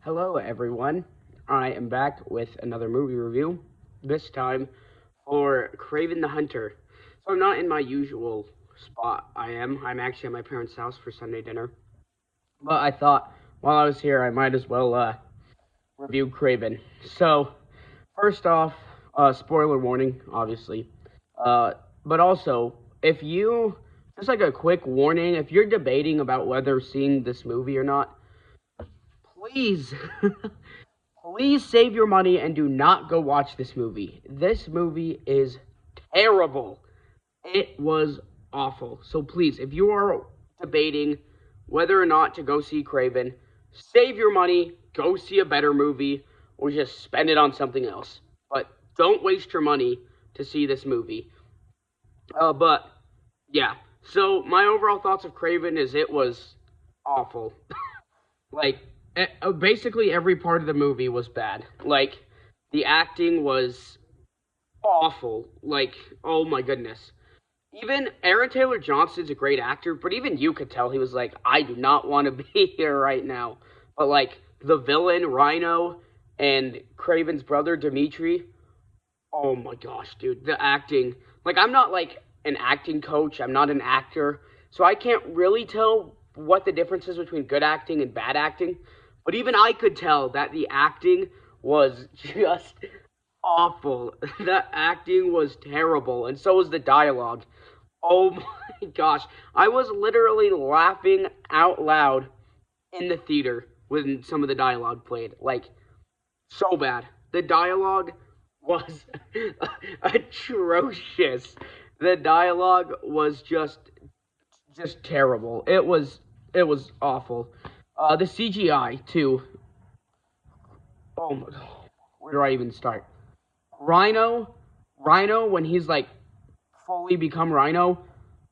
Hello, everyone. I am back with another movie review, this time for Kraven the Hunter. So I'm not in my usual spot. I'm actually at my parents' house for Sunday dinner. But I thought while I was here, I might as well review Kraven. So, first off, spoiler warning, obviously. But also, if you, just like a quick warning, if you're debating about whether seeing this movie or not, please, please save your money and do not go watch this movie. This movie is terrible. It was awful. So please, if you are debating whether or not to go see Craven, save your money, go see a better movie, or just spend it on something else. But don't waste your money to see this movie. But yeah. So my overall thoughts of Craven is it was awful. Like basically every part of the movie was bad. Like the acting was awful. Like oh my goodness. Even Aaron Taylor Johnson's a great actor, but even you could tell he was like, I do not want to be here right now. But like the villain Rhino and Craven's brother Dimitri, oh my gosh, dude, the acting. Like I'm not like an acting coach. I'm not an actor, so I can't really tell what the difference is between good acting and bad acting. But even I could tell that the acting was just awful. The acting was terrible, and so was the dialogue. Oh my gosh. I was literally laughing out loud in the theater when some of the dialogue played. Like, so bad. The dialogue was atrocious. The dialogue was just terrible. It was awful. The CGI too. Oh my god. Where do I even start? Rhino when he's like fully become Rhino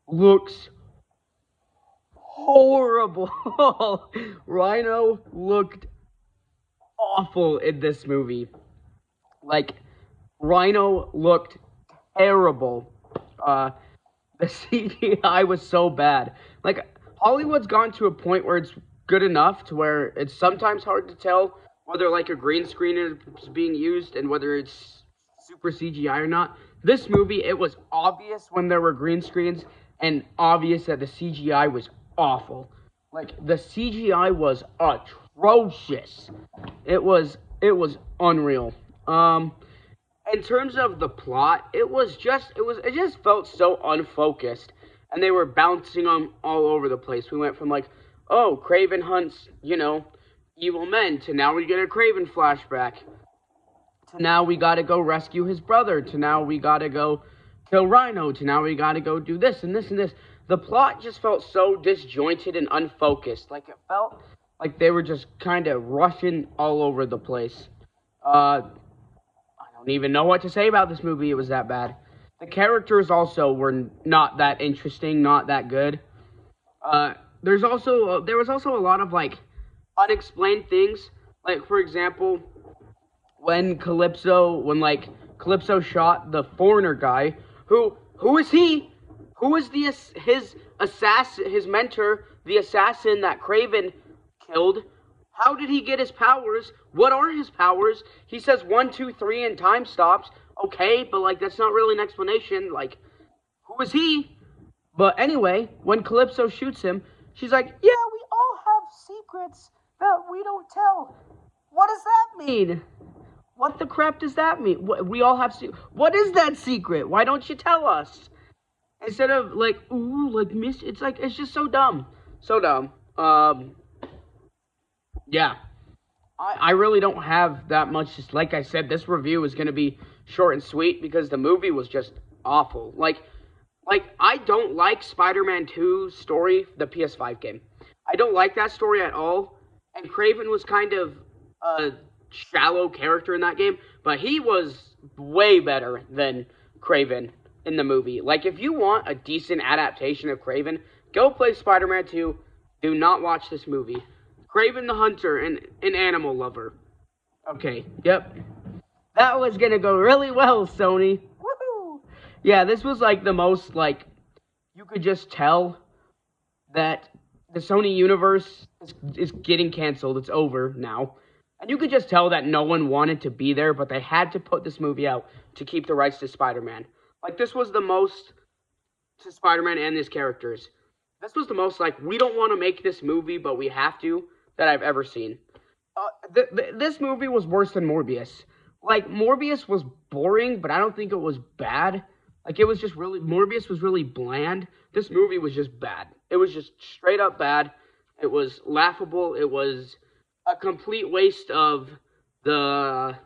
looks horrible. Rhino looked awful in this movie. Like Rhino looked terrible. The CGI was so bad. Like Hollywood's gone to a point where it's good enough to where it's sometimes hard to tell whether like a green screen is being used and whether it's super CGI or not. This movie, it was obvious when there were green screens and obvious that the CGI was awful. Like the CGI was atrocious. It was unreal. In terms of the plot, it just felt so unfocused, and they were bouncing on all over the place. We went from like, oh, Craven hunts, evil men, to now we get a Craven flashback, to now we gotta go rescue his brother, to now we gotta go kill Rhino, to now we gotta go do this and this and this. The plot just felt so disjointed and unfocused. Like it felt like they were just kind of rushing all over the place. I don't even know what to say about this movie. It was that bad. The characters also were not that interesting, not that good. There was also a lot of like unexplained things. Like for example, when Calypso shot the foreigner guy, who is he? Who is his assassin, his mentor, the assassin that Craven killed? How did he get his powers? What are his powers? He says 1, 2, 3 and time stops. Okay, but like that's not really an explanation. Like, who is he? But anyway, when Calypso shoots him, she's like, yeah, we all have secrets that we don't tell. What does that mean? What the crap does that mean? We all have what is that secret? Why don't you tell us? Instead of like, ooh, like miss, it's just so dumb. So dumb. Yeah. I really don't have that much. Just like I said, this review is going to be short and sweet because the movie was just awful. Like I don't like Spider-Man 2's story, the PS5 game. I don't like that story at all. And Kraven was kind of a shallow character in that game, but he was way better than Kraven in the movie. Like if you want a decent adaptation of Kraven, go play Spider-Man 2. Do not watch this movie. Kraven the Hunter and an animal lover. Okay, yep. That was gonna go really well, Sony. Woohoo! Yeah, this was like the most, like, you could just tell that the Sony universe is getting canceled. It's over now. And you could just tell that no one wanted to be there, but they had to put this movie out to keep the rights to Spider-Man. Like, this was the most, to Spider-Man and his characters, this was the most, like, we don't want to make this movie, but we have to, that I've ever seen. This movie was worse than Morbius. Like, Morbius was boring, but I don't think it was bad. Like, it was just really, Morbius was really bland. This movie was just bad. It was just straight up bad. It was laughable. It was a complete waste of the,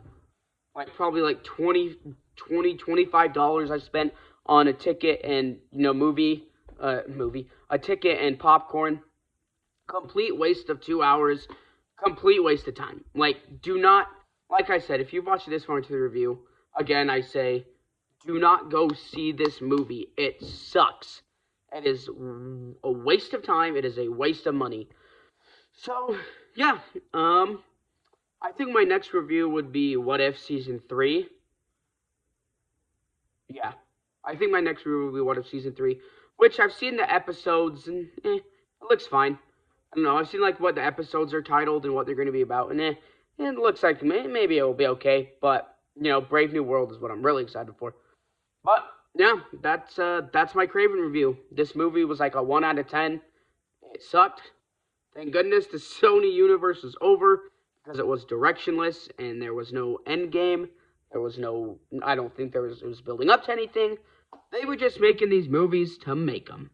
like, probably like $25 I spent on a ticket and, a ticket and popcorn. Complete waste of 2 hours. Complete waste of time. Like, do not, like I said, if you've watched this far into the review, again, I say, do not go see this movie. It sucks. It is a waste of time. It is a waste of money. So, yeah, I think my next review would be What If Season 3. Yeah, I think my next review will be What If Season 3, which I've seen the episodes, and it looks fine. I don't know, I've seen, like, what the episodes are titled and what they're going to be about, and it looks like maybe it will be okay, but, Brave New World is what I'm really excited for. But, yeah, that's my Kraven review. This movie was like a 1 out of 10. It sucked. Thank goodness the Sony universe is over, because it was directionless, and there was no end game. There was no, I don't think it was building up to anything. They were just making these movies to make them.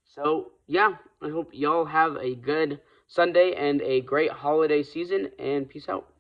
So, yeah, I hope y'all have a good Sunday and a great holiday season, and peace out.